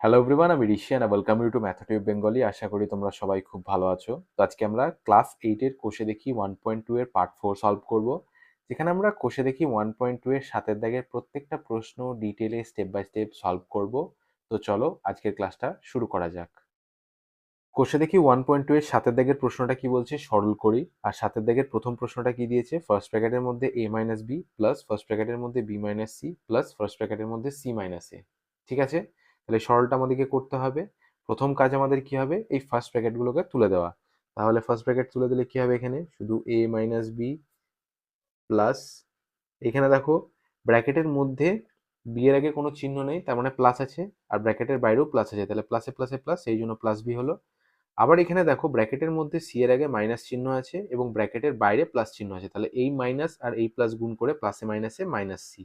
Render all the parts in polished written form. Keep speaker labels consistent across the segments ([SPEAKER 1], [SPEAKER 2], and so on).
[SPEAKER 1] Hello everyone, আমি Rishiyan welcome you two ম্যাথটিউব Bengali. আশা করি তোমরা সবাই খুব ভালো আছো। তো আজকে আমরা ক্লাস 8 এর কোষে দেখি 1.2 এর পার্ট 4 সলভ করব, যেখানে আমরা কোষে দেখি 1.2 এর সাতের দাগের প্রত্যেকটা প্রশ্ন ডিটেইলে স্টেপ বাই স্টেপ সলভ করব। তো চলো আজকের ক্লাসটা শুরু করা যাক। কোষে দেখি 1.2 এর সাতের দাগের প্রশ্নটা কি বলছে সরল করি। আর সাতের দাগের প্রথম প্রশ্নটা কি দিয়েছে, ফার্স্ট ব্র্যাকেটের মধ্যে a minus B plus first ব্র্যাকেটের মধ্যে b minus C plus first ব্র্যাকেটের মধ্যে c মাইনাস এ। ঠিক আছে, তাহলে সরলটা আমাদেরকে করতে হবে। প্রথম কাজ আমাদের কি হবে, এই ফার্স্ট ব্র্যাকেটগুলোকে তুলে দেওয়া। তাহলে ফার্স্ট ব্র্যাকেট তুলে দিলে কি হবে, এখানে শুধু a মাইনাস বি প্লাস, এখানে দেখো ব্র্যাকেটের মধ্যে বি এর আগে কোনো চিহ্ন নেই, তার মানে প্লাস আছে, আর ব্র্যাকেটের বাইরেও প্লাস আছে, তাহলে প্লাসে প্লাসে প্লাস, সেই জন্য প্লাস বি হলো। আবার এখানে দেখো ব্র্যাকেটের মধ্যে সি এর আগে মাইনাস চিহ্ন আছে এবং ব্র্যাকেটের বাইরে প্লাস চিহ্ন আছে, তাহলে এই মাইনাস আর এই প্লাস গুণ করে প্লাসে মাইনাসে মাইনাস সি।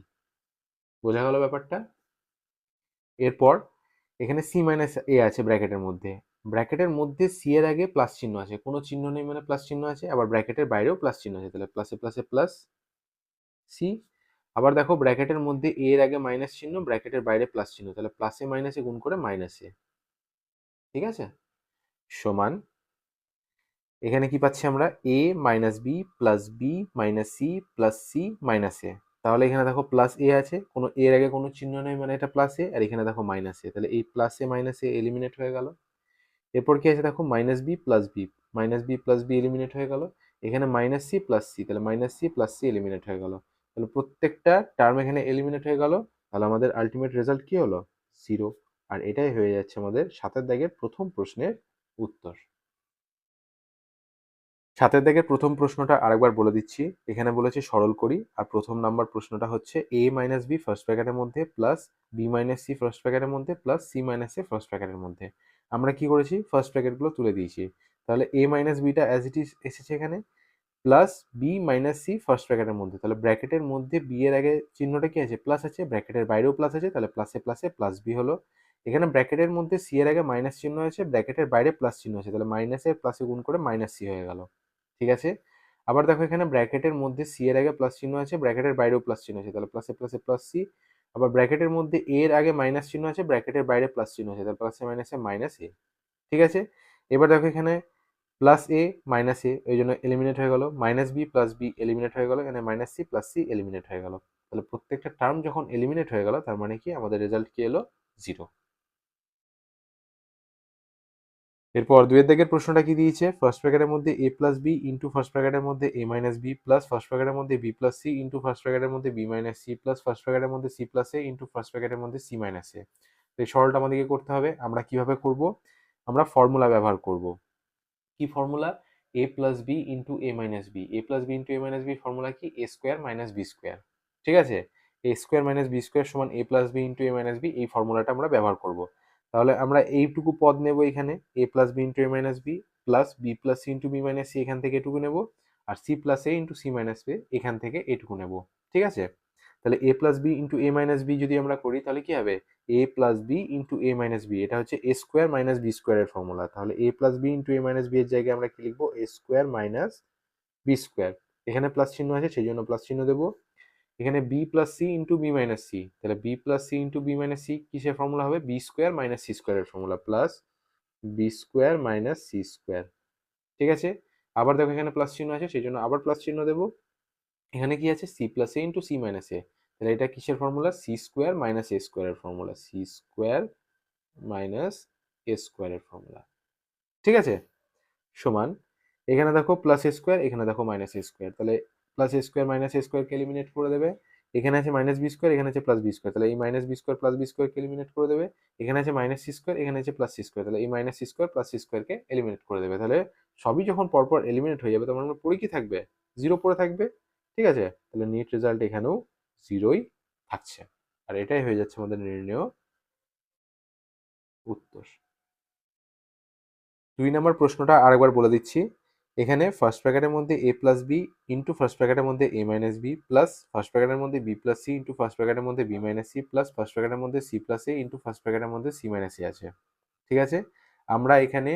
[SPEAKER 1] বোঝা গেল ব্যাপারটা? এরপর এখানে সি মাইনাস এ আছে ব্র্যাকেটের মধ্যে সি এর আগে প্লাস চিহ্ন আছে, কোনো চিহ্ন নেই মানে প্লাস চিহ্ন আছে, আবার ব্র্যাকেটের বাইরেও প্লাস চিহ্ন আছে, তাহলে প্লাসে প্লাসে প্লাস সি। আবার দেখো ব্র্যাকেটের মধ্যে এ এর আগে মাইনাস চিহ্ন, ব্র্যাকেটের বাইরে প্লাস চিহ্ন, তাহলে প্লাসে মাইনাসে গুণ করে মাইনাসে। ঠিক আছে, সমান এখানে কি পাচ্ছি আমরা, a minus B plus B minus C plus C minus A. তাহলে এখানে দেখো প্লাস এ আছে, কোনো এর আগে কোনো চিহ্ন নেই মানে এটা প্লাস এ, আর এখানে দেখো মাইনাস এ, তাহলে এই plus A minus A eliminate হয়ে গেল। এরপর কি আছে দেখো, minus B plus B eliminate হয়ে গেল। এখানে মাইনাস সি প্লাস সি, তাহলে minus C plus C eliminate হয়ে গেল। তাহলে প্রত্যেকটা টার্ম এখানে এলিমিনেট হয়ে গেল। তাহলে আমাদের আলটিমেট রেজাল্ট কি হলো, 0। আর এটাই হয়ে যাচ্ছে আমাদের সাতের দাগের প্রথম প্রশ্নের উত্তর। সাতের দাগের প্রথম প্রশ্নটা আরেকবার বলে দিচ্ছি। এখানে বলেছে সরল করি, আর প্রথম নাম্বার প্রশ্নটা হচ্ছে a মাইনাস বি ফার্স্ট ব্র্যাকেটের মধ্যে plus B minus C first ব্র্যাকেটের মধ্যে plus C minus A first ব্র্যাকেটের মধ্যে। আমরা কি করেছি, ফার্স্ট ব্র্যাকেটগুলো তুলে দিয়েছি। তাহলে a minus beta as it is এসেছে এখানে, plus B minus C first ব্র্যাকেটের মধ্যে, তাহলে ব্র্যাকেটের মধ্যে বি এর আগে চিহ্নটা কি আছে, প্লাস আছে, ব্র্যাকেটের বাইরেও প্লাস আছে, তাহলে প্লাসে প্লাসে প্লাস বি হলো। এখানে ব্র্যাকেটের মধ্যে সি এর আগে মাইনাস চিহ্ন আছে, ব্র্যাকেটের বাইরে প্লাস চিহ্ন আছে, তাহলে মাইনাসে প্লাসে গুণ করে মাইনাস সি হয়ে গেল। ঠিক আছে, আবার দেখো এখানে ব্র্যাকেটের মধ্যে সি এর আগে প্লাস চিহ্ন আছে, ব্র্যাকেটের বাইরেও প্লাস চিহ্ন আছে, তাহলে প্লাসে প্লাসে প্লাস সি। আবার ব্র্যাকেটের মধ্যে এ এর আগে মাইনাস চিহ্ন আছে, ব্র্যাকেটের বাইরে প্লাস চিহ্ন আছে, তাহলে প্লাসে মাইনাসে মাইনাস এ। ঠিক আছে, এবার দেখো এখানে প্লাস এ মাইনাস এ, ওই জন্য এলিমিনেট হয়ে গেল, minus B plus B eliminate হয়ে গেল, এখানে minus C plus C eliminate হয়ে গেল। তাহলে প্রত্যেকটা টার্ম যখন এলিমিনেট হয়ে গেল, তার মানে কি আমাদের রেজাল্ট কি এলো, 0। এরপর দুয়ের দাগের প্রশ্নটা কি দিয়েছে, ফার্স্ট ব্র্যাকেটের মধ্যে A plus B into first ব্র্যাকেটের মধ্যে A minus B plus first ব্র্যাকেটের মধ্যে B plus C into first ব্র্যাকেটের মধ্যে B minus C plus first ব্র্যাকেটের মধ্যে C plus A into first ব্র্যাকেটের মধ্যে সি মাইনাস এ। তো এই সরলটা আমাদেরকে করতে হবে। আমরা কিভাবে করব, আমরা ফর্মুলা ব্যবহার করব। কি ফর্মুলা, এ প্লাস বি ইন্টু এ মাইনাস বি, এ প্লাস বি ইন্টু এ মাইনাস বি ফর্মুলা কি, a square minus B square. ঠিক আছে, এ স্কোয়ার মাইনাস বি স্কোয়ার সমান এ প্লাস বি ইন্টু এ মাইনাস বি, এই ফর্মুলাটা আমরা ব্যবহার করব। তাহলে আমরা এইটুকু পদ নেব এখানে, A plus B into A minus B plus B plus C into B minus C, এখান থেকে এটুকু নেব, আর C plus A into C minus B এখান থেকে এটুকু নেব। ঠিক আছে, তাহলে এ প্লাস বি ইন্টু এ মাইনাস বি যদি আমরা করি, তাহলে কি হবে, A plus B into A minus B, এটা হচ্ছে এ স্কোয়ার মাইনাস বি স্কোয়ারের ফর্মুলা। তাহলে এ প্লাস বি ইন্টু এ মাইনাস বি এর জায়গায় আমরা কি লিখবো, A square minus B square. এখানে প্লাস চিহ্ন আছে সেই জন্য প্লাস চিহ্ন দেবো। এখানে B plus C into B minus C, তাহলে B plus C into B minus C কিসের ফর্মুলা হবে, বি স্কোয়ার মাইনাস সি স্কোয়ারের formula, plus B square minus C square. ঠিক আছে, আবার দেখো এখানে প্লাস চিহ্ন আছে সেই জন্য আবার প্লাস চিহ্ন দেবো। এখানে কি আছে, C plus A into C minus A, তাহলে এটা কিসের ফর্মুলা, সি স্কোয়ার মাইনাস এ স্কোয়ারের ফর্মুলা, সি স্কোয়ার মাইনাস এ স্কোয়ারের ফর্মুলা। ঠিক আছে, সমান এখানে দেখো প্লাস এ স্কোয়ার, এখানে দেখো মাইনাস এ স্কোয়ার, তাহলে প্লাস এ স্কোয়ার মাইনাস এ স্কোয়ারকে এলিমিনেট করে দেবে। এখানে আছে মাইনাস বি স্কোয়ার, এখানে আছে প্লাস বি স্কোয়ার, তাহলে এই minus B square plus B স্কোয়ারকে এলিমিনেট করে দেবে। এখানে আছে মাইনাস সি স্কোয়ার, এখানে আছে প্লাস সি স্কোয়ার, তাহলে এই minus C square plus C স্কোয়ারকে এলিমিনেট করে দেবে। তাহলে সবই যখন পরপর এলিমিনেট হয়ে যাবে, তখন আমরা পড়ে কি থাকবে, 0 পড়ে থাকবে। ঠিক আছে, তাহলে নেট রেজাল্ট এখানেও 0ই থাকছে। আর এটাই হয়ে যাচ্ছে আমাদের নির্ণয় উত্তর। 2 নম্বর প্রশ্নটা আরেকবার বলে দিচ্ছি। এখানে ফার্স্ট ব্র্যাকেটের মধ্যে A plus B into first ব্র্যাকেটের মধ্যে A minus B plus first ব্র্যাকেটের মধ্যে B plus C into first ব্র্যাকেটের মধ্যে B minus C plus first ব্র্যাকেটের মধ্যে C plus A into first ব্র্যাকেটের মধ্যে সি মাইনাস সি আছে। ঠিক আছে, আমরা এখানে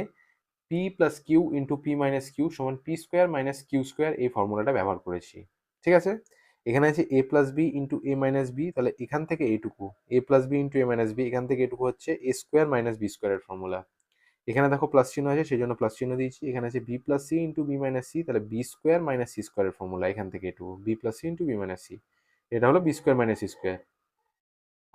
[SPEAKER 1] P plus Q into P minus Q সমান P square minus Q square এই ফর্মুলাটা ব্যবহার করেছি। ঠিক আছে, এখানে আছে a plus B into A minus B, তাহলে এখান থেকে এইটুকু a plus B into A minus B, এখান থেকে এটুকু হচ্ছে এ স্কোয়ার মাইনাস বি স্কোয়ারের ফর্মুলা। এখানে দেখো প্লাস চিহ্ন আছে, সেই জন্য প্লাস চিহ্ন দিয়েছি। এখানে আছে B plus C into B minus C, তাহলে বি স্কোয়ার মাইনাস সি স্কোয়ারের ফর্মুলা, এখান থেকে এটুকু B plus C into B minus C, এটা হলো B square minus C square.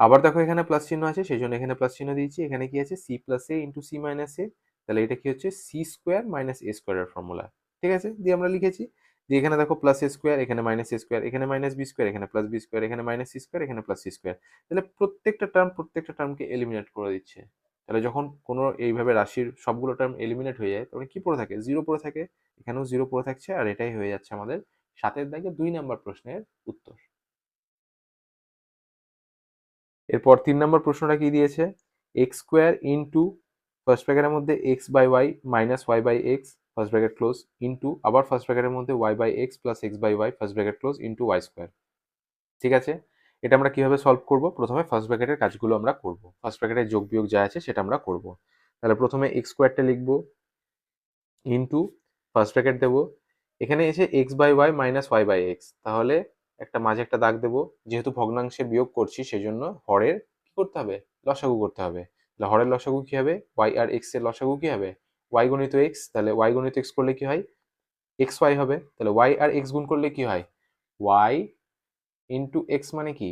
[SPEAKER 1] আবার দেখো এখানে প্লাস চিহ্ন আছে, সেই জন্য এখানে প্লাস চিহ্ন দিয়েছি। এখানে কি আছে C plus A into C minus A, তাহলে এটা কি হচ্ছে সি স্কোয়ার মাইনাস এ স্কোয়ারের ফর্মুলা। ঠিক আছে, দিয়ে আমরা লিখেছি। দিয়ে এখানে দেখো প্লাস এ স্কোয়ার, এখানে মাইনাস এ স্কোয়ার, এখানে মাইনাস বি স্কোয়ার, এখানে প্লাস বি স্কোয়ার, এখানে মাইনাস সি স্কোয়ার, এখানে প্লাস সি স্কোয়ার। তাহলে প্রত্যেকটা টার্মকে এলিমিনেট করে দিচ্ছে। তাহলে যখন কোনো এইভাবে রাশির সবগুলো টার্ম এলিমিনেট হয়ে যায় তখন কি পড়ে থাকে, জিরো পড়ে থাকে। এখানেও জিরো পড়ে থাকছে, আর এটাই হয়ে যাচ্ছে আমাদের 7 দাগে 2 নম্বর প্রশ্নের উত্তর। এরপর 3 নম্বর প্রশ্নটা কি দিয়েছে, এক্স স্কোয়ার ইন্টু ফার্স্ট ব্র্যাকেটের মধ্যে X by Y minus Y by X first bracket close into আবার ফার্স্ট ব্র্যাকেটের মধ্যে Y by X plus X by Y first bracket close into Y square. ঠিক আছে, এটা আমরা কিভাবে সলভ করব, প্রথমে ফার্স্ট ব্র্যাকেটের কাজগুলো আমরা করব, ফার্স্ট ব্র্যাকেটের যোগ বিয়োগ যা আছে সেটা আমরা করব। তাহলে প্রথমে এক্স স্কোয়ারটা লিখবো ইন্টু ফার্স্ট ব্র্যাকেট দেবো, এখানে এসে X by Y minus Y by X, তাহলে একটা মাঝে একটা দাগ দেবো, যেহেতু ভগ্নাংশে বিয়োগ করছি সেই জন্য হরের কি করতে হবে, লসাগু করতে হবে। তাহলে হরের লসাগু কি হবে, ওয়াই আর এক্স এর লসাগু কি হবে, ওয়াই গণিত এক্স, তাহলে ওয়াই গণিত এক্স করলে কি হয়, এক্স ওয়াই হবে। তাহলে ওয়াই আর এক্স গুণ করলে কি হয়, ওয়াই ইন্টু এক্স মানে কি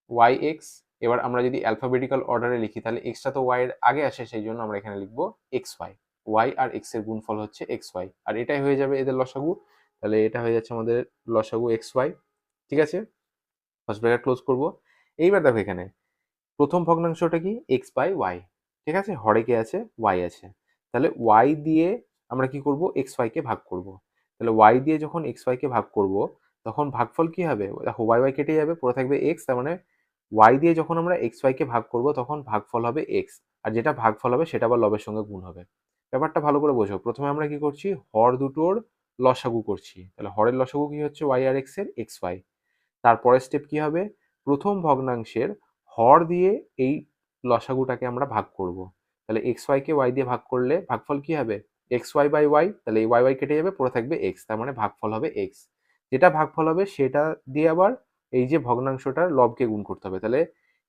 [SPEAKER 1] ওয়াই এক্স। এবার আমরা যদি অ্যালফাবেটিক্যাল অর্ডারে লিখি তাহলে এক্সটা তো ওয়াই এর আগে আসে, সেই জন্য আমরা এখানে লিখবো এক্স ওয়াই। ওয়াই আর এক্স এর গুণফল হচ্ছে এক্স ওয়াই, আর এটাই হয়ে যাবে এদের লসাগু। তাহলে এটা হয়ে যাচ্ছে আমাদের লসাগু এক্স ওয়াই। ঠিক আছে, ফার্স্ট ব্র্যাকেট ক্লোজ করব। এইবার দেখো এখানে প্রথম ভগ্নাংশটা কি এক্স বাই ওয়াই, ঠিক আছে, হরে কে আছে ওয়াই আছে। তাহলে ওয়াই দিয়ে আমরা কি করব, এক্স ওয়াই কে ভাগ করব। তাহলে ওয়াই দিয়ে যখন এক্স ওয়াই কে ভাগ করব তখন ভাগফল কি হবে, দেখো ওয়াই ওয়াই কেটে যাবে, পড়ে থাকবে এক্স, তার মানে ওয়াই দিয়ে যখন আমরা এক্স ওয়াই কে ভাগ করব তখন ভাগফল হবে এক্স, আর যেটা ভাগফল হবে সেটা আবার লবের সঙ্গে গুণ হবে। ব্যাপারটা ভালো করে বোঝো, প্রথমে আমরা কি করছি, হর দুটোর লসাগু করছি। তাহলে হরের লসাগু কি হচ্ছে ওয়াই আর এক্স এর এক্স ওয়াই। তারপরের স্টেপ কি হবে, প্রথম ভগ্নাংশের হর দিয়ে এই লসাগুটাকে আমরা ভাগ করব। তাহলে এক্স ওয়াই কে ওয়াই দিয়ে ভাগ করলে ভাগফল কি হবে, এক্স ওয়াই বাই ওয়াই, তাহলে এই ওয়াই ওয়াই কেটে যাবে, পড়ে থাকবে এক্স, তার মানে ভাগফল হবে এক্স। যেটা ভাগফল হবে সেটা দিয়ে আবার এই যে ভগ্নাংশটার লবকে গুণ করতে হবে। তাহলে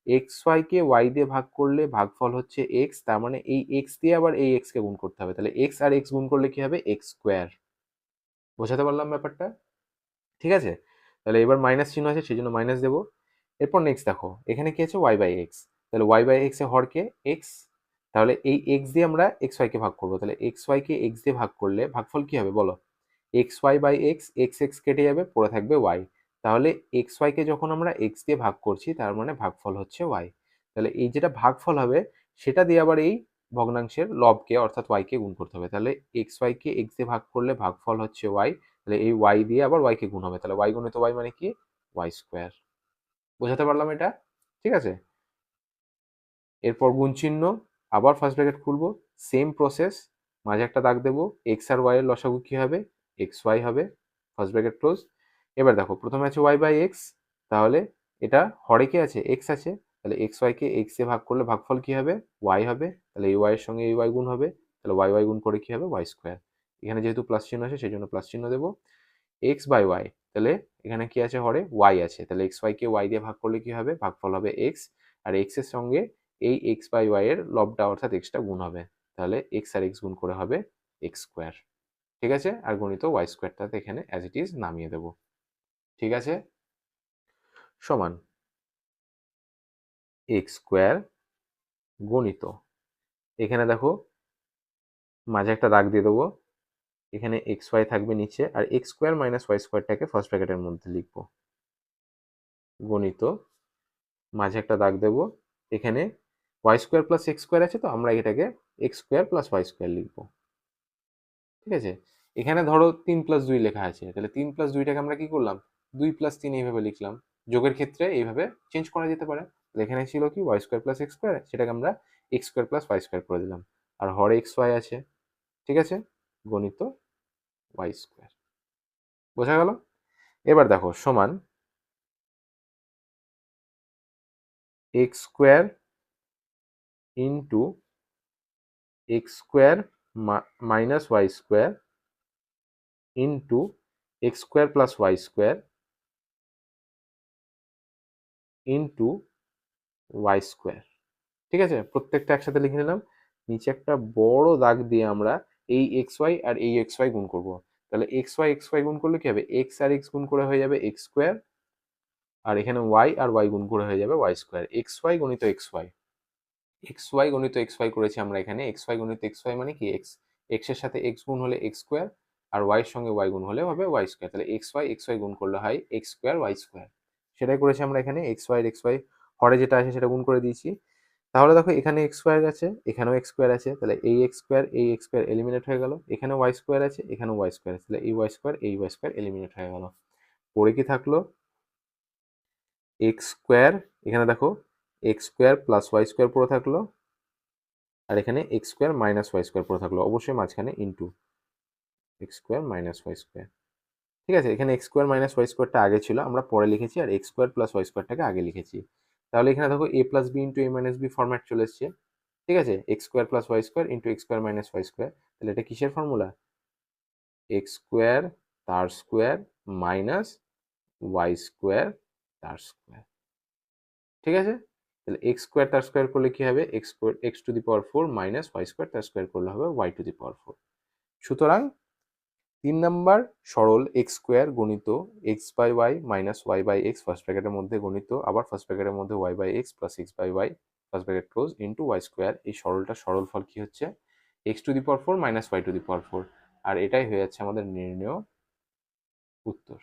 [SPEAKER 1] এক্স ওয়াই কে ওয়াই দিয়ে ভাগ করলে ভাগফল হচ্ছে এক্স, তার মানে এই এক্স দিয়ে আবার এই এক্স কে গুণ করতে হবে। তাহলে এক্স আর এক্স গুণ করলে কি হবে, এক্স স্কোয়ার। বোঝাতে পারলাম ব্যাপারটা? ঠিক আছে, তাহলে এবার মাইনাস চিহ্ন আছে সেই জন্য মাইনাস দেবো। এরপর নেক্সট দেখো এখানে কি আছে ওয়াই বাই এক্স, তাহলে ওয়াই বাই এক্স এর হরকে এক্স, তাহলে এই এক্স দিয়ে আমরা এক্স ওয়াই কে ভাগ করবো। তাহলে এক্স ওয়াই কে এক্স দিয়ে ভাগ করলে ভাগফল কি হবে বলো, X Y by X, X X কেটে যাবে, পড়ে থাকবে ওয়াই। তাহলে এক্স ওয়াই কে যখন আমরা এক্স দিয়ে ভাগ করছি তার মানে ভাগফল হচ্ছে ওয়াই। তাহলে এই যেটা ভাগফল হবে সেটা দিয়ে আবার এই ভগ্নাংশের লবকে অর্থাৎ ওয়াই কে গুণ করতে হবে। তাহলে এক্স ওয়াই কে এক্স দিয়ে ভাগ করলে ভাগফল হচ্ছে ওয়াই, তাহলে এই ওয়াই দিয়ে আবার ওয়াই কে গুণ হবে। তাহলে ওয়াই গুণিত ওয়াই মানে কি, ওয়াই স্কোয়ার। বোঝাতে পারলাম এটা? ঠিক আছে, এরপর গুণ চিহ্ন, আবার ফার্স্ট ব্র্যাকেট খুলবো, সেম প্রসেস, মাঝে একটা দাগ দেবো, এক্স আর ওয়াই এর লসাগু কি হবে, এক্স ওয়াই হবে, ফার্স্ট ব্র্যাকেট ক্লোজ। এবার দেখো প্রথমে আছে ওয়াই বাই এক্স, তাহলে এটা হরে কি আছে এক্স আছে, তাহলে এক্স ওয়াই কে এক্স এ ভাগ করলে ভাগফল কি হবে, ওয়াই হবে, তাহলে এই ওয়াই এর সঙ্গে এই ওয়াই গুণ হবে, তাহলে ওয়াই ওয়াই গুণ করে কি হবে, ওয়াই স্কোয়ার। এখানে যেহেতু প্লাস চিহ্ন আছে সেই জন্য প্লাস চিহ্ন দেবো। এক্স বাই ওয়াই, তাহলে এখানে কি আছে হরে ওয়াই আছে, তাহলে এক্স ওয়াই কে ওয়াই দিয়ে ভাগ করলে কি হবে, ভাগফল হবে এক্স, আর এক্স এর সঙ্গে এই এক্স বাই ওয়াই এর লবটা অর্থাৎ এক্সটা গুণ হবে, তাহলে এক্স আর এক্স গুণ করে হবে এক্স স্কোয়ার। ঠিক আছে, আর গণিত ওয়াই স্কোয়ারটাতে এখানে অ্যাজ ইট ইজ নামিয়ে দেবো। ঠিক আছে, সমান এক্স স্কোয়ার গণিত, এখানে দেখো মাঝে একটা দাগ দিয়ে দেবো, এখানে এক্স ওয়াই থাকবে নিচে, আর এক্স স্কোয়ার মাইনাস ওয়াই স্কোয়ারটাকে ফার্স্ট ব্র্যাকেটের মধ্যে লিখবো, গণিত, মাঝে একটা দাগ দেবো, এখানে Y square plus x square আছে তো আমরা এটাকে X square plus Y square লিখবো। ঠিক আছে, এখানে ধরো 3+2 লেখা আছে, তাহলে 3+2টাকে আমরা কি করলাম 2+3 এইভাবে লিখলাম। যোগের ক্ষেত্রে এইভাবে চেঞ্জ করা যেতে পারে। এখানে ছিল কি Y square plus x square, সেটাকে আমরা X square plus Y square করে দিলাম, আর হরে এক্স ওয়াই আছে। ঠিক আছে, গণিত ওয়াই স্কোয়ার। বোঝা গেল? এবার দেখো সমান X square into X square minus Y square into X square plus Y square into Y square. ঠিক আছে, প্রত্যেকটা একসাথে লিখে নিলাম। নিচে একটা বড় দাগ দিয়ে আমরা এই এক্স ওয়াই আর এই এক্স ওয়াই গুণ করবো। তাহলে এক্স ওয়াই গুণ করলে কি হবে, এক্স আর এক্স গুণ করে হয়ে যাবে এক্স স্কোয়ার, আর এখানে ওয়াই আর ওয়াই গুণ করে হয়ে যাবে ওয়াই স্কোয়ার। এক্স ওয়াই গণিত এক্স ওয়াই, এক্স ওয়াই গণিত এক্স ওয়াই করেছি আমরা এখানে। এক্স ওয়াই গণিত এক্স ওয়াই মানে কি, এক্স এক্স এর সাথে এক্স গুণ হলে এক্স স্কোয়ার, আর ওয়াই এর সঙ্গে ওয়াই গুণ হলে হবে ওয়াই স্কোয়ার। তাহলে এক্স ওয়াই গুণ করলে হয় এক্স স্কোয়ার ওয়াই স্কোয়ার। সেটাই করেছি আমরা এখানে। এক্স ওয়াই হরে যেটা আছে সেটা গুণ করে দিয়েছি। তাহলে দেখো এখানে এক্স স্কোয়ার আছে, এখানেও এক্স স্কোয়ার আছে, তাহলে এই এক্স স্কোয়ার এলিমিনেট হয়ে গেল। এখানে ওয়াই স্কোয়ার আছে, এখানেও ওয়াই স্কোয়ার আছে, তাহলে এই ওয়াই স্কোয়ার এলিমিনেট হয়ে গেল। পরে কি থাকলো, এক্স স্কোয়ার, এখানে দেখো X square plus Y square পড়ে থাকলো, আর এখানে X square minus Y square পড়ে থাকলো, অবশ্যই মাঝখানে into X square minus Y square. ঠিক আছে, এখানে এক্স স্কোয়ার মাইনাস ওয়াই স্কোয়ারটা আগে ছিল, আমরা পরে লিখেছি, আর এক্স স্কোয়ার প্লাস ওয়াই স্কোয়ারটাকে আগে লিখেছি। তাহলে এখানে দেখো A plus B into A minus B format চলে এসছে। ঠিক আছে, X square plus Y square into X square minus Y square. তাহলে এটা কিসের ফর্মুলা, এক্স স্কোয়ার তার স্কোয়ার মাইনাস ওয়াই স্কোয়ার তার স্কোয়ার। ঠিক আছে, তাহলে এক্স স্কোয়ার তার স্কোয়ার করলে কি হবে, X to the power four minus Y square তার স্কোয়ার করলে হবে Y to the power four. সুতরাং 3 নম্বর সরল এক্স স্কোয়ার গণিত X by Y minus Y by X first ব্র্যাকেটের মধ্যে গণিত আবার ফার্স্ট ব্র্যাকেটের মধ্যে Y by X plus X by Y first bracket close into Y square. এই সরলটার সরলফল কি হচ্ছে, X to the power four minus Y to the power four. আর এটাই হয়ে যাচ্ছে আমাদের নির্ণেয় উত্তর।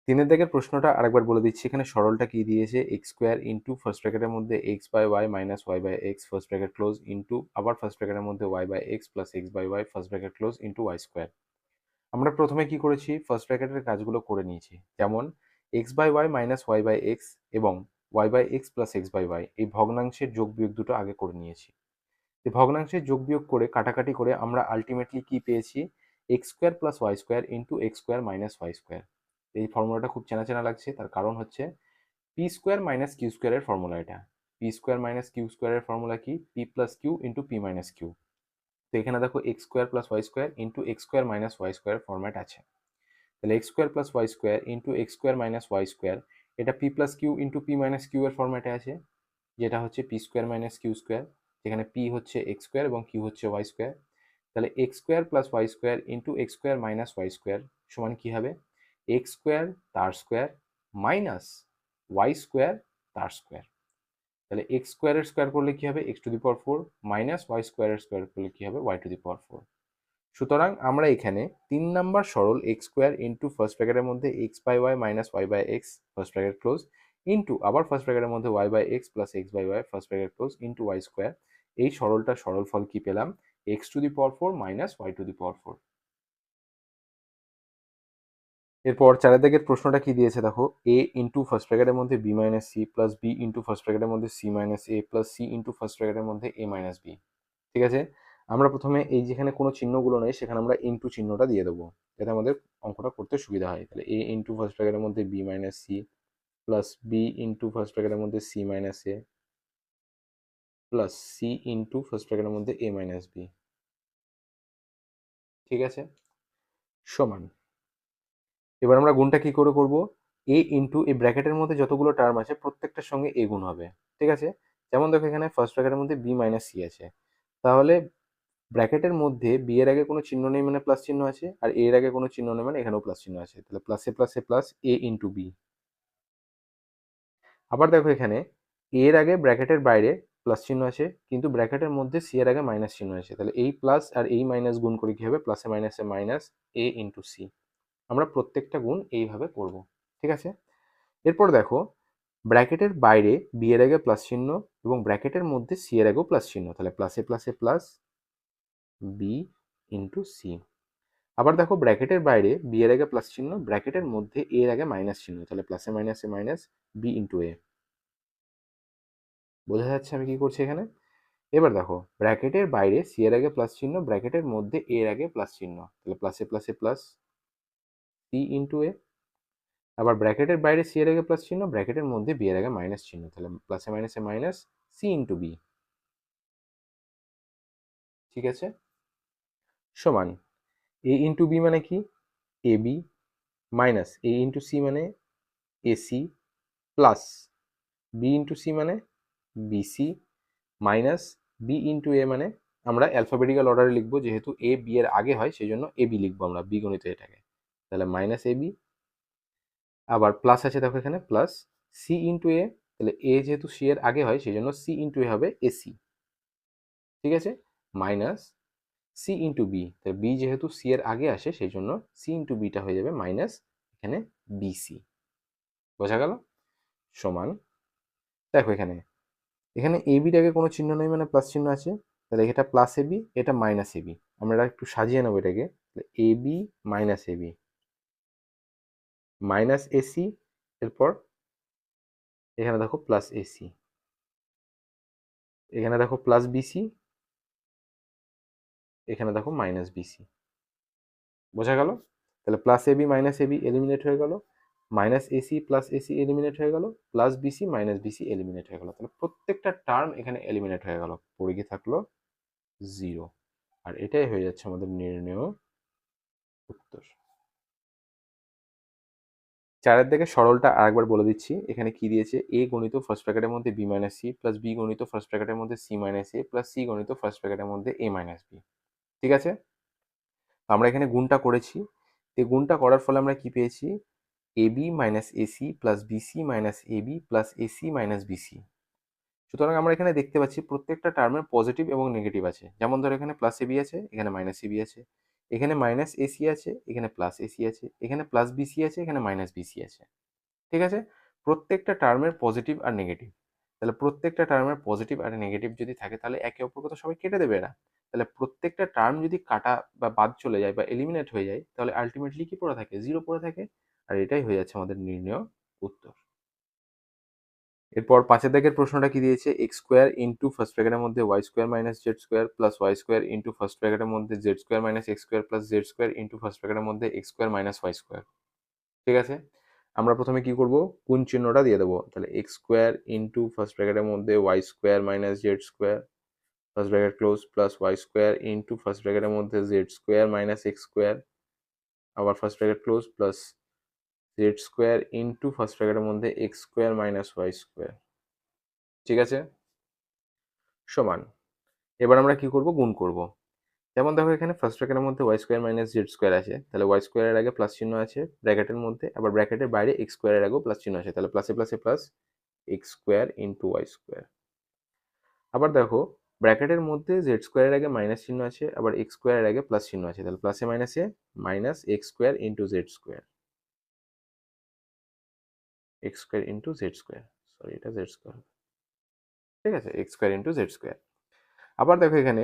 [SPEAKER 1] 3 দাগের প্রশ্নটা আরেকবার বলে দিচ্ছি, এখানে সরলটা কি দিয়েছে, এক্স স্কোয়ার ইন্টু ফার্স্ট ব্র্যাকেটের মধ্যে X by Y minus Y by X first bracket close into আবার ফার্স্ট ব্র্যাকেটের মধ্যে Y by X plus X by Y first bracket close into Y square. আমরা প্রথমে কি করেছি, ফার্স্ট ব্র্যাকেটের কাজগুলো করে নিয়েছি, যেমন X by Y minus Y by X এবং Y by X plus X by Y এই ভগ্নাংশের যোগ বিয়োগ দুটো আগে করে নিয়েছি। এই ভগ্নাংশের যোগ বিয়োগ করে কাটাকাটি করে আমরা আলটিমেটলি কি পেয়েছি, X square plus Y square into X square minus Y square. এই ফর্মুলাটা খুব চেনা চেনা লাগছে, তার কারণ হচ্ছে পি স্কোয়ার মাইনাস কিউ স্কোয়ারের ফর্মুলা এটা। পি স্কোয়ার মাইনাস কিউ স্কোয়ারের ফর্মুলা কি, P plus Q into P minus Q. তো এখানে দেখো X square plus Y square into X square minus Y square format আছে। তাহলে X square plus Y square into X square minus Y square, এটা P plus Q into P minus Q এর ফর্ম্যাটে আছে, যেটা হচ্ছে P square minus Q square, যেখানে P হচ্ছে এক্স স্কোয়ার এবং কিউ হচ্ছে ওয়াই স্কোয়ার। তাহলে X square plus Y square into X square minus Y square সমান কি হবে, এক্স স্কোয়ার তার স্কোয়ার মাইনাস ওয়াই স্কোয়ার তার স্কোয়ার। তাহলে এক্স স্কোয়ারের স্কোয়ার করলে কি হবে, X to the power four minus Y স্কোয়ারের স্কোয়ার করলে কি হবে, Y to the power four. সুতরাং আমরা এখানে 3 নম্বর সরল এক্স স্কোয়ার ইন্টু ফার্স্ট ব্র্যাকেটের মধ্যে X by Y minus Y by X first bracket close into আবার ফার্স্ট ব্র্যাকেটের মধ্যে Y by X plus X by Y first bracket close into Y square, এই সরলটার সরলফল কি পেলাম, X to the power four minus Y to the power four. এরপর 4 দাগের প্রশ্নটা কি দিয়েছে দেখো, এ ইন্টু ফার্স্ট ব্র্যাকেটের মধ্যে B minus C plus B into first ব্র্যাকেটের মধ্যে C minus A plus C into first ব্র্যাকেটের মধ্যে এ মাইনাস বি। ঠিক আছে, আমরা প্রথমে এই যেখানে কোনো চিহ্নগুলো নেই সেখানে আমরা ইন্টু চিহ্নটা দিয়ে দেবো, যাতে আমাদের অঙ্কটা করতে সুবিধা হয়। তাহলে এ ইন্টু ফার্স্ট ব্র্যাকেটের মধ্যে B minus C plus B into first ব্র্যাকেটের মধ্যে C minus A plus C into first ব্র্যাকেটের মধ্যে এ মাইনাস বি। ঠিক আছে, সমান। এবার আমরা গুণটা কি করে করব, এ ইন্টু এই ব্র্যাকেটের মধ্যে যতগুলো টার্ম আছে প্রত্যেকটার সঙ্গে এ গুণ হবে। ঠিক আছে, যেমন দেখো এখানে ফার্স্ট ব্র্যাকেটের মধ্যে বি মাইনাস সি আছে, তাহলে ব্র্যাকেটের মধ্যে বি এর আগে কোনো চিহ্ন নেই মানে প্লাস চিহ্ন আছে, আর এ এর আগে কোনো চিহ্ন নেই মানে এখানেও প্লাস চিহ্ন আছে, তাহলে প্লাসে প্লাসে প্লাস এ ইন্টু বি। আবার দেখো এখানে এ এর আগে ব্র্যাকেটের বাইরে প্লাস চিহ্ন আছে, কিন্তু ব্র্যাকেটের মধ্যে সি এর আগে মাইনাস চিহ্ন আছে, তাহলে এই প্লাস আর এই মাইনাস গুণ করে কি হবে, প্লাসে মাইনাসে মাইনাস এ ইন্টু সি। আমরা প্রত্যেকটা গুণ এইভাবে করব। ঠিক আছে, এরপর দেখো ব্র্যাকেটের বাইরে বি এর আগে প্লাস চিহ্ন এবং ব্র্যাকেটের মধ্যে সি এর আগেও প্লাস চিহ্ন, তাহলে প্লাসে প্লাসে প্লাস বি ইন্টু সি। আবার দেখো ব্র্যাকেটের বাইরে বি এর আগে প্লাস চিহ্ন, ব্র্যাকেটের মধ্যে এ এর আগে মাইনাস চিহ্ন, তাহলে প্লাসে মাইনাসে মাইনাস বি ইন্টু এ। বোঝা যাচ্ছে আমি কি করছি এখানে। এবার দেখো ব্র্যাকেটের বাইরে সি এর আগে প্লাস চিহ্ন, ব্র্যাকেটের মধ্যে এ এর আগে প্লাস চিহ্ন, তাহলে প্লাসে প্লাসে প্লাস সি ইন্টু এ। আবার ব্র্যাকেটের বাইরে সি এর আগে প্লাস চিহ্ন, ব্র্যাকেটের মধ্যে বি এর আগে মাইনাস চিহ্ন, তাহলে প্লাসে মাইনাসে মাইনাস সি ইন্টু বি। ঠিক আছে, সমান এ ইন্টু বি মানে কি, A B minus A into C মানে AC plus B into C মানে BC minus B into A মানে আমরা অ্যালফাবেটিক্যাল অর্ডারে লিখবো, যেহেতু এ বি এর আগে হয় সেই জন্য এ বি লিখবো আমরা বি গণিত এটাকে, তাহলে মাইনাস এ বি। আবার প্লাস আছে দেখো এখানে প্লাস সি ইন্টু এ, তাহলে এ যেহেতু সি এর আগে হয় সেই জন্য সি ইন্টু এ হবে এসি, ঠিক আছে, মাইনাস সি ইন্টু বি, তাহলে বি যেহেতু সি এর আগে আসে সেই জন্য সি ইন্টু বিটা হয়ে যাবে মাইনাস এখানে বিসি। বোঝা গেল? সমান দেখো এখানে এখানে এ বিটাকে কোনো চিহ্ন নেই মানে প্লাস চিহ্ন আছে, তাহলে এটা প্লাস এ বি এটা মাইনাস এ বি, আমরা একটু সাজিয়ে নেবো এটাকে, এ বি মাইনাস এ বি মাইনাস এসি, এরপর এখানে দেখো প্লাস এসি, এখানে দেখো প্লাস বিসি, এখানে দেখো মাইনাস বিসি। বোঝা গেল? তাহলে plus AB minus AB eliminate হয়ে গেল, minus AC plus AC eliminate হয়ে গেল, plus BC minus BC eliminate হয়ে গেল, তাহলে প্রত্যেকটা টার্ম এখানে এলিমিনেট হয়ে গেল, পড়ে গিয়ে থাকলো জিরো। আর এটাই হয়ে যাচ্ছে আমাদের নির্ণেয় উত্তর। চারের দিকে সরলটা আরেকবার বলে দিচ্ছি, এখানে কি দিয়েছে, এ গণিত ফার্স্ট ব্র্যাকেটের মধ্যে B minus C plus B গণিত ফার্স্ট ব্র্যাকেটের মধ্যে C minus A plus C গণিত ফার্স্ট ব্র্যাকেটের মধ্যে এ মাইনাস বি। ঠিক আছে, আমরা এখানে গুণটা করেছি, এই গুণটা করার ফলে আমরা কি পেয়েছি, AB minus AC plus BC minus AB plus AC minus BC. সুতরাং আমরা এখানে দেখতে পাচ্ছি প্রত্যেকটা টার্মের পজিটিভ এবং নেগেটিভ আছে, যেমন ধরো এখানে প্লাস এবি আছে, এখানে মাইনাস এবি আছে, এখানে মাইনাস এসি আছে, এখানে প্লাস এসি আছে, এখানে প্লাস বিসি আছে, এখানে মাইনাস বিসি আছে। ঠিক আছে, প্রত্যেকটা টার্মের পজিটিভ আর নেগেটিভ, তাহলে প্রত্যেকটা টার্মের পজিটিভ আর নেগেটিভ যদি থাকে তাহলে একে অপরকে তো সবাই কেটে দেবে এরা, তাহলে প্রত্যেকটা টার্ম যদি কাটা বা বাদ চলে যায় বা এলিমিনেট হয়ে যায় তাহলে আলটিমেটলি কি পড়ে থাকে, জিরো পড়ে থাকে। আর এটাই হয়ে যাচ্ছে আমাদের নির্ণয় উত্তর। এরপর পাঁচের দাগের প্রশ্নটা কি দিয়েছে, এক্স স্কোয়ার ইন্টু ফার্স্ট ব্র্যাকেটের মধ্যে Y square minus Z square plus Y square into first ব্র্যাকেটের মধ্যে Z square minus x square plus Z square into first ব্র্যাকেটের মধ্যে x square minus Y square. ঠিক আছে, আমরা প্রথমে কি করব, কোন চিহ্নটা দিয়ে দেবো, তাহলে এক্স স্কোয়ার ইন্টু ফার্স্ট ব্র্যাকেটের মধ্যে Y square minus Z square first bracket close plus Y square into first ব্র্যাকেটের মধ্যে Z square minus x square আবার first bracket close plus Z square into first ব্র্যাকেটের মধ্যে x square minus Y square. ঠিক আছে, সমান, এবার আমরা কি করব, গুণ করব। যেমন দেখো এখানে ফার্স্ট ব্র্যাকেটের মধ্যে Y square minus Z square আছে, তাহলে ওয়াই স্কোয়ারের আগে প্লাস চিহ্ন আছে ব্র্যাকেটের মধ্যে, আবার ব্র্যাকেটের বাইরে এক্স স্কোয়ারের আগেও প্লাস চিহ্ন আছে, তাহলে প্লাসে প্লাসে plus x square into Y square. আবার দেখো ব্র্যাকেটের মধ্যে জেড স্কোয়ারের আগে মাইনাস চিহ্ন আছে, আবার এক্স স্কোয়ারের আগে প্লাস চিহ্ন আছে, তাহলে প্লাসে মাইনাসে minus x square into Z square, X square into Z square, sorry এটা জেড স্কোয়ার, ঠিক আছে, X square into Z square. আবার দেখো এখানে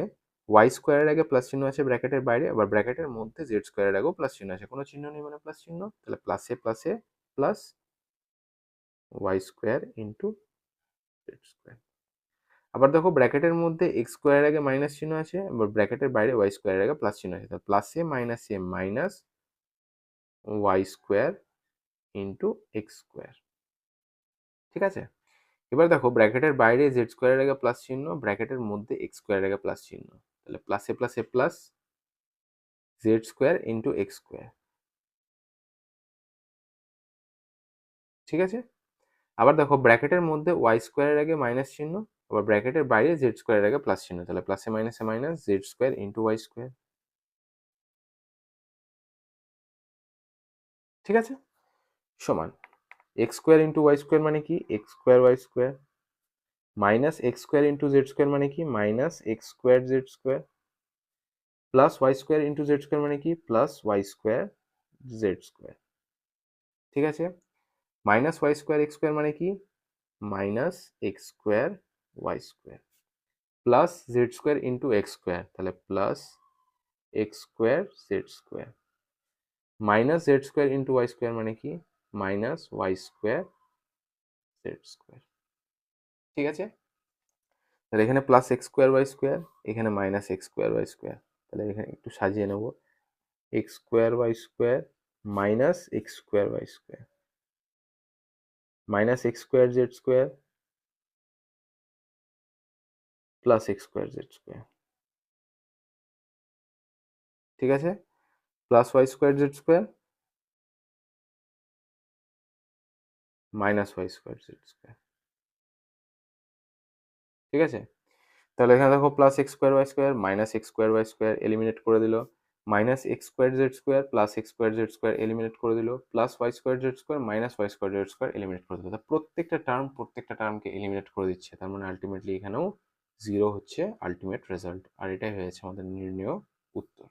[SPEAKER 1] ওয়াই স্কোয়ারের আগে প্লাস চিহ্ন আছে ব্র্যাকেটের বাইরে, আবার ব্র্যাকেটের মধ্যে জেড স্কোয়ারের আগেও প্লাস চিহ্ন আছে, কোনো চিহ্ন নেই মানে প্লাস চিহ্ন, তাহলে প্লাসে প্লাসে plus Y square into Z square. আবার দেখো ব্র্যাকেটের মধ্যে এক্স স্কোয়ারের আগে মাইনাস চিহ্ন আছে, আবার ব্র্যাকেটের বাইরে ওয়াই স্কোয়ারের আগে প্লাস চিহ্ন আছে, তাহলে প্লাসে মাইনাসে minus Y square into X square. ঠিক আছে, এবার দেখো ব্র্যাকেটের বাইরে জেড স্কোয়ারের আগে প্লাস চিহ্ন, ব্র্যাকেটের মধ্যে এক্স স্কোয়ারের আগে প্লাস চিহ্ন, তাহলে প্লাসে প্লাসে plus Z square into X square. ঠিক আছে, আবার দেখো ব্র্যাকেটের মধ্যে ওয়াই স্কোয়ারের আগে মাইনাস চিহ্ন, আবার ব্র্যাকেটের বাইরে জেড স্কোয়ারের আগে প্লাস চিহ্ন, তাহলে প্লাসে মাইনাসে minus Z square into Y square. ঠিক আছে, সমান X square into Y square মানে কি, X square Y square minus x square into Z square মানে কি, minus x square Z square plus Y square into Z square মানে কি, plus Y square Z square. ঠিক আছে, minus Y square X square মানে কি, minus x square Y square plus Z square into X square, তাহলে plus x square Z square minus Z square into Y square মানে কি, minus Y square Z square. ঠিক আছে, তাহলে এখানে plus x square Y square, এখানে minus x square Y square, তাহলে এখানে একটু সাজিয়ে নেব, x square Y square minus x square Y square minus x square Z square plus x square Z square. ঠিক আছে, plus Y square Z square minus Y square Z square. ঠিক আছে, তাহলে এখানে দেখো plus x square Y square minus x square Y square eliminate করে দিল, minus x square Z square plus x square Z square eliminate করে দিল, plus Y square Z square minus Y square Z square eliminate করে দিল। প্রত্যেকটা টার্মকে eliminate করে দিচ্ছে, তার মানে আলটিমেটলি এখানেও জিরো হচ্ছে আলটিমেট রেজাল্ট, আর এটাই হয়েছে আমাদের নির্ণেয় উত্তর।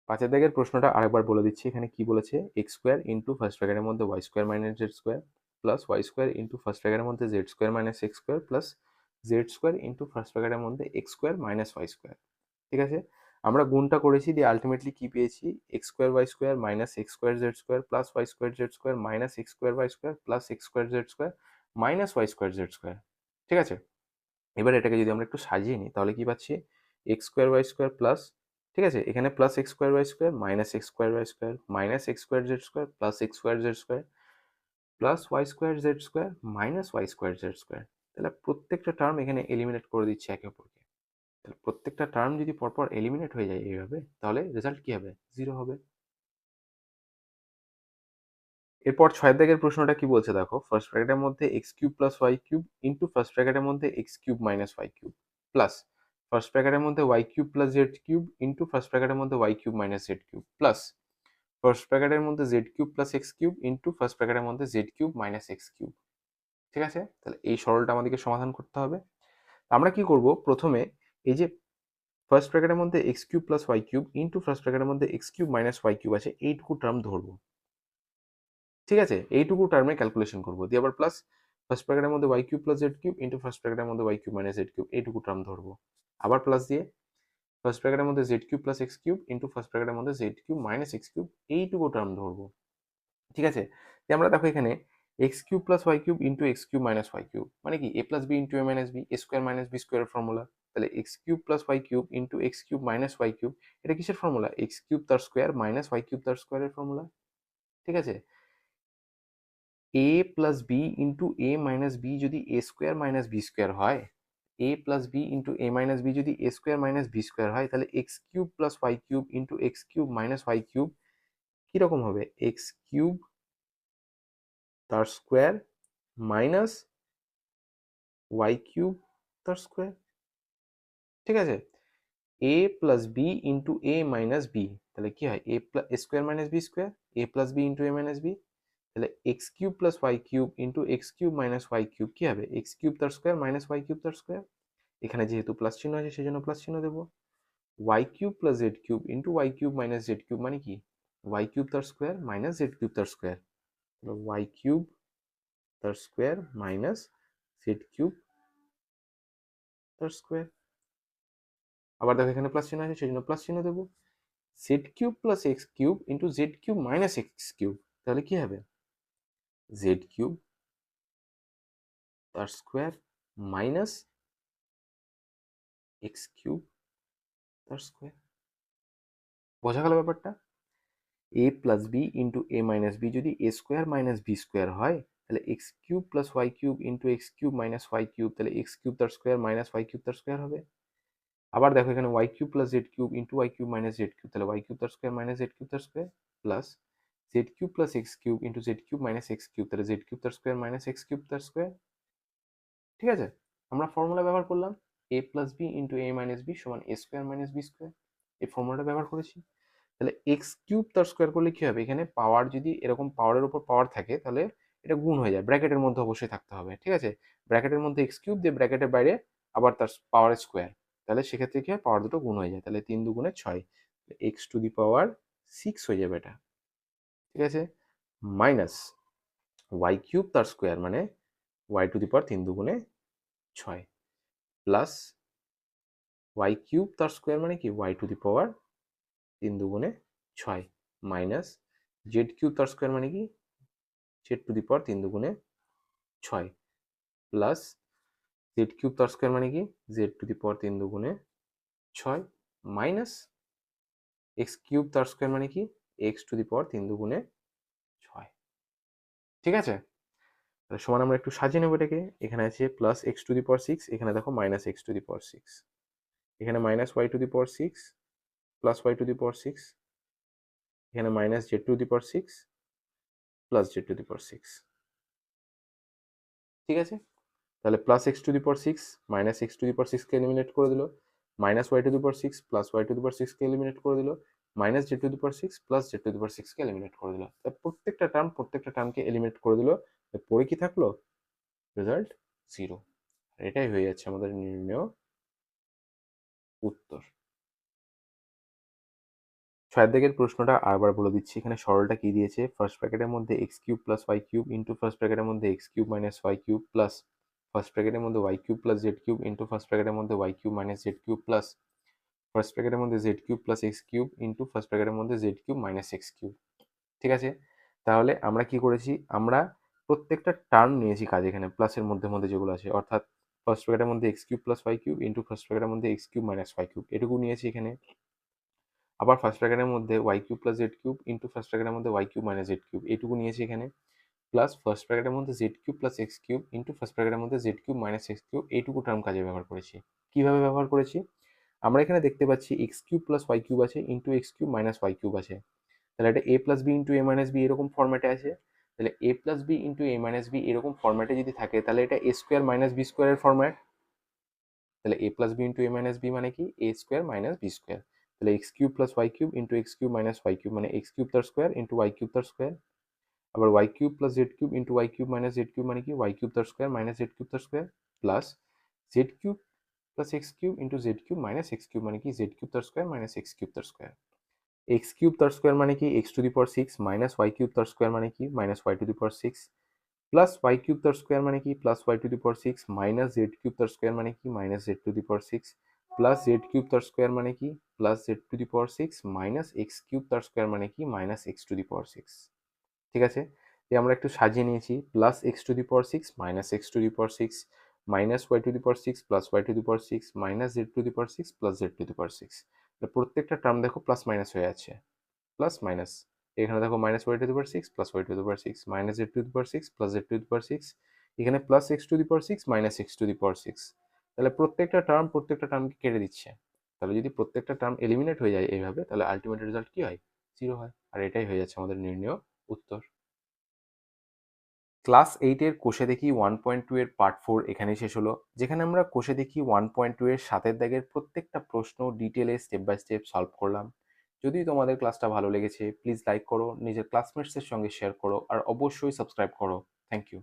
[SPEAKER 1] 5 দাগের প্রশ্নটা আরেকবার বলে দিচ্ছি, এখানে কি বলেছে, এক্স স্কোয়ার ইন্টু ফার্স্ট ব্র্যাকেটের মধ্যে Y square minus Z square plus Y square into first ব্র্যাকেটের মধ্যে Z square minus x square plus Z square into first ব্র্যাকেটের মধ্যে x square minus Y square. ঠিক আছে, আমরা গুণটা করেছি, দিয়ে আলটিমেটলি কি পেয়েছি, X square Y square minus x square Z square plus Y square Z square minus x square Y square plus x square Z square minus Y square Z square. ঠিক আছে, এবার এটাকে যদি আমরা একটু সাজিয়ে নিই তাহলে কি পাচ্ছি, X square Y square plus, ঠিক আছে, এখানে plus x square Y square minus x square Y square minus x square Z square plus x square Z square plus Y square Z square minus Y square Z square. তাহলে প্রত্যেকটা term এখানে eliminate করে দিচ্ছে একে অপরকে। তাহলে প্রত্যেকটা term যদি পরপর এলিমিনেট হয়ে যায় এইভাবে, তাহলে রেজাল্ট কি হবে, জিরো হবে। এরপর 6 দাগের প্রশ্নটা কি বলছে দেখো, ফার্স্ট ব্র্যাকেটের মধ্যে X cube plus Y cube into first ব্র্যাকেটের মধ্যে X cube minus Y cube plus first ব্র্যাকেটের মধ্যে Y cube plus Z cube into first ব্র্যাকেটের মধ্যে Y cube minus Z cube plus first ব্র্যাকেটের মধ্যে Z cube plus X cube into first ব্র্যাকেটের মধ্যে Z cube minus x cube. ঠিক আছে, তাহলে এই সরলটা আমাদেরকে সমাধান করতে হবে। আমরা কি করব, প্রথমে এই যে ফার্স্ট ব্র্যাকেটের মধ্যে X cube plus Y cube into first ব্র্যাকেটের মধ্যে X cube minus Y cube আছে, এইটুকু টার্ম ধরবো। ঠিক আছে, এইটুকু টার্মে ক্যালকুলেশন করবো, দিয়ে আবার প্লাস ফার্স্ট ব্র্যাকেটের মধ্যে Y cube plus Z cube into first ব্র্যাকেটের মধ্যে Y cube minus Z cube, এইটুকু টার্ম ধরবো। আবার প্লাস দিয়ে ফার্স্ট ব্র্যাকেটের মধ্যে Z cube plus X cube into first ব্র্যাকেটের মধ্যে Z cube minus x cube, এইটুকু টার্ম ধরবো। ঠিক আছে, আমরা দেখো এখানে X cube plus Y cube into x cube minus Y cube মানে কি, A plus B into A minus B, A square minus B স্কোয়ারের ফর্মুলা। তাহলে x cube plus Y cube into x cube minus Y cube, এটা কিসের formula, X cube তার square minus Y cube তার স্কোয়ারের formula. ঠিক আছে, A plus B into A minus B যদি A square minus B square হয়, A plus B into A minus B যদি A square minus B square হয়, তাহলে x cube plus Y cube into x cube minus Y cube কিরকম হবে, X cube তার square minus Y cube তার square. ঠিক আছে, A plus B into A minus B, তাহলে কি হয়, A plus A square minus B square, A plus B into A minus B, তাহলে x cube plus Y cube into x cube minus Y cube কি হবে, X cube তার square minus Y cube তার square. এখানে যেহেতু plus চিহ্ন আছে সেজন্য প্লাস চিহ্ন দেবো। Y cube plus Z cube into Y cube minus Z cube মানে কি, ওয়াই কিউব তার স্কোয়ার মাইনাস জেড কিউব তার স্কোয়ার, ওয়াই কিউব তার স্কোয়ার মাইনাস জেড কিউব তার স্কোয়ার। আবার দেখো এখানে প্লাস চিহ্ন আছে সেজন্য প্লাস চিহ্ন দেবো। Z cube plus X cube into Z cube minus x cube, তাহলে কি হবে, জেড কিউব তার স্কোয়ার মাইনাস এক্স কিউব তার স্কোয়ার। বোঝা গেল ব্যাপারটা, A plus B into A minus B যদি A square minus B square হয়, তাহলে x cube plus Y cube into x cube minus Y cube, তাহলে এক্স কিউব তার স্কোয়ার মাইনাস ওয়াই কিউব তার স্কোয়ার হবে। আবার দেখো এখানে Y cube plus Z cube into Y cube minus Z cube, তাহলে ওয়াই কিউব তার square minus Z cube তার square plus Z cube plus X cube into Z cube minus x cube, তাহলে Z cube তার square minus x cube তার square. ঠিক আছে, আমরা formula ব্যবহার করলাম, A plus B into A minus B সমান A square minus B square, এই ফর্মুলাটা ব্যবহার করেছি। তাহলে এক্স কিউব তার স্কোয়ার করলে কি হবে, এখানে পাওয়ার যদি এরকম পাওয়ারের উপর পাওয়ার থাকে তাহলে এটা গুণ হয়ে যায়, ব্র্যাকেটের মধ্যে অবশ্যই থাকতে হবে। ঠিক আছে, ব্র্যাকেটের মধ্যে এক্স কিউব দিয়ে ব্র্যাকেটের বাইরে আবার তার পাওয়ারের স্কোয়ার, তাহলে সেক্ষেত্রে কি হয়, পাওয়ার দুটো গুণ হয়ে যায়, তাহলে 3 × 2 = 6, এক্স টু দি পাওয়ার 6 হয়ে যাবে এটা। ঠিক আছে, মাইনাস ওয়াই কিউব তার স্কোয়ার মানে Y to the power 3 × 2 = 6 plus Y cube তার স্কোয়ার মানে কি Y to the power 3 × 2 = 6 minus Z cube তার স্কোয়ার মানে কি Z to the power 3 × 6 plus Z cube তার স্কোয়ার মানে কি Z to the power 3 × 6 minus x cube তার স্কোয়ার মানে কি এক্স টু দি পাওয়ার 3 × 6। ঠিক আছে, তাহলে সমান আমরা একটু সাজিয়ে নেবো এটাকে, এখানে আছে plus x to the power 6, এখানে দেখো minus x to the power 6, এখানে minus Y to the power 6 plus y to the power 6, এখানে minus Z to the power 6 plus Z to the power 6। ঠিক আছে, তাহলে plus x to the power 6 minus x to the power 6 কে eliminate করে দিল, minus Y to the power 6 plus y to the power 6 কে eliminate করে দিল, minus Z to the power 6 plus Z to the power 6 কে eliminate করে দিল। তাই প্রত্যেকটা টার্মকে এলিমিনেট করে দিল। পরে কি থাকলো? রেজাল্ট 0। এটাই হয়ে যাচ্ছে আমাদের নির্ণয় উত্তর। 6 দাগের প্রশ্নটা আবার বলে দিচ্ছি। এখানে সরলটা কি দিয়েছে? ফার্স্ট ব্র্যাকেটের মধ্যে X cube plus Y cube into first ব্র্যাকেটের মধ্যে X cube minus Y cube plus first ব্র্যাকেটের মধ্যে Y cube plus Z cube into first ব্র্যাকেটের মধ্যে Y cube minus Z cube plus first ব্র্যাকেটের মধ্যে Z cube plus X cube into first ব্র্যাকেটের মধ্যে Z cube minus x cube. ঠিক আছে, তাহলে আমরা কি করেছি? আমরা প্রত্যেকটা টার্ম নিয়েছি কাজ এখানে প্লাসের মধ্যে মধ্যে যেগুলো আছে, অর্থাৎ ফার্স্ট ব্র্যাকেটের মধ্যে X cube plus Y cube into first ব্র্যাকেটের মধ্যে X cube minus Y cube, এটুকু নিয়েছি এখানে। আবার ফার্স্ট ব্র্যাকেটের মধ্যে Y cube plus Z cube into first ব্র্যাকেটের মধ্যে Y cube minus Z cube, এটুকু নিয়েছি এখানে। প্লাস ফার্স্ট ব্র্যাকেটের মধ্যে Z cube plus X cube into first ব্র্যাকেটের মধ্যে Z cube minus x cube, এইটুকু টার্ম কাজে ব্যবহার করেছি। কিভাবে ব্যবহার করেছি? আমরা এখানে দেখতে পাচ্ছি x cube plus Y cube আছে into x cube minus Y cube আছে, তাহলে এটা a plus B into A minus b এরকম ফর্ম্যাটে আছে। তাহলে এ প্লাস বি ইন্টু এ মাইনাস বি এরকম ফর্ম্যাটে যদি থাকে তাহলে এটা এ স্কোয়ার মাইনাস বি স্কোয়ারের ফর্ম্যাট। তাহলে এ প্লাস বি ইন্টু এ মাইনাস বি মানে কি? A square minus B square. তাহলে x cube plus Y cube into x cube minus Y cube মানে এক্স কিউব তার স্কোয়ার ইন্টু ওয়াই কিউব তার square. আবার Y cube plus Z cube into Y cube minus Z cube মানে কি? Y cube তার square minus Z cube তার square plus Z cube plus X cube into Z cube minus x cube মানে কি? Z cube তার square minus x cube তার square. X cube তার square মানে কি? X to the power 6 minus Y cube তার square মানে কি? Minus Y to the power 6 plus Y cube তার স্কোয়ার মানে কি? Plus y to the power 6 minus Z cube তার স্কোয়ার মানে কি? Minus Z to the power 6 plus Z cube তার স্কোয়ার মানে কি? Plus Z to the power 6 minus x cube তার স্কোয়ার মানে কি? Minus x to the power 6। ঠিক আছে, এই আমরা একটু সাজিয়ে নিয়েছি। Plus x to the power 6 minus x to the power 6 minus Y to the power 6 plus y to the power 6 minus Z to the power 6 plus Z to the power 6। প্রত্যেকটা term দেখো plus minus হয়ে আছে, plus minus. এখানে দেখো minus Y to the power 6 plus y to the power 6 minus Z to the power 6 plus Z to the power 6, এখানে plus x to the power 6 minus x to the power 6। তাহলে প্রত্যেকটা টার্মকে কেটে দিচ্ছে। তাহলে যদি প্রত্যেকটা টার্ম এলিমিনেট হয়ে যায় এইভাবে, তাহলে আলটিমেট রেজাল্ট কি হয়? 0 হয়। আর এটাই হয়ে যাচ্ছে আমাদের নির্ণয় উত্তর। ক্লাস 8-এর কোষে দেখি 1.2 এর পার্ট 4 এখানেই শেষ হলো, যেখানে আমরা কোষে দেখি 1.2 এর 7 দাগের প্রত্যেকটা প্রশ্ন ডিটেলে স্টেপ বাই স্টেপ সলভ করলাম। যদি তোমাদের ক্লাসটা ভালো লেগেছে প্লিজ লাইক করো, নিজের ক্লাসমেটসের সঙ্গে শেয়ার করো আর অবশ্যই সাবস্ক্রাইব করো। Thank you.